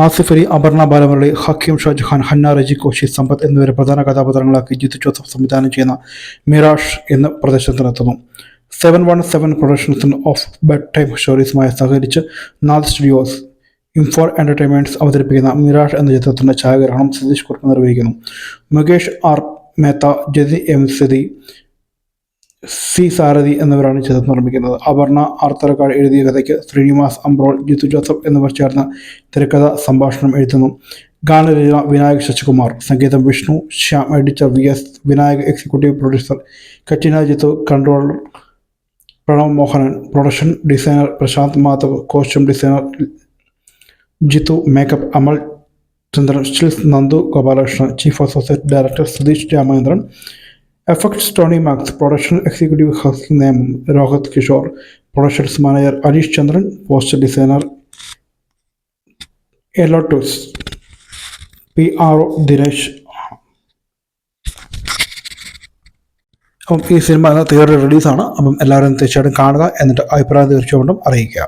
ആസിഫ് അലി, അപർണ ബാലമുരളി, ഹക്കീം ഷാജഹാൻ, ഹന്ന റജി കോശി, സമ്പത്ത് എന്നിവരെ പ്രധാന കഥാപാത്രങ്ങളാക്കി ജിത്തു ജോസഫ് സംവിധാനം ചെയ്യുന്ന മിറാഷ് എന്ന പ്രദർശനത്തിനെത്തുന്നു. 717 പ്രൊഡക്ഷൻസ് ഓഫ് ബെഡ് ടൈം സ്റ്റോറീസുമായി സഹകരിച്ച് നാദ് സ്റ്റുഡിയോസ്, ഇംഫോർ എന്റർടൈൻമെന്റ്സ് അവതരിപ്പിക്കുന്ന മിറാഷ് എന്ന ചിത്രത്തിന്റെ ഛായാഗ്രഹണം സതീഷ് കുറുപ്പ് നിർവഹിക്കുന്നു. Mukesh R Mehta, Jathi M Sathi, C Sarathi എന്നിവരാണ് ചിത്രം നിർമ്മിക്കുന്നത്. അപർണ ആർത്തലക്കാട് എഴുതിയ കഥയ്ക്ക് ശ്രീനിവാസ് അംബ്രോൾ, ജിത്തു ജോസഫ് എന്നിവർ ചേർന്ന് തിരക്കഥ സംഭാഷണം എഴുതുന്നു. ഗാനരചന വിനായക് ശശികുമാർ, സംഗീതം Vishnu Shyam, editor VS Vinayak, executive producer Katina Jeethu, controller Pranav Mohanan, production designer Prashanth Madhav, costume designer Jeethu, makeup Amal Chandran, stills Nandu Gopalakrishnan, chief associate director Satheesh Ramachandran, effects Tony Max, production executive Haseem Nemom, Rohit Kishore, productions manager Aneesh Chandran, poster designer Elottoos, PRO Dinesh. അപ്പം ഈ സിനിമ തിയേറ്ററിൽ റിലീസാണ്. അപ്പം എല്ലാവരും തീർച്ചയായിട്ടും കാണുക, എന്നിട്ട് അഭിപ്രായം തീർച്ചയായിട്ടും അറിയിക്കുക.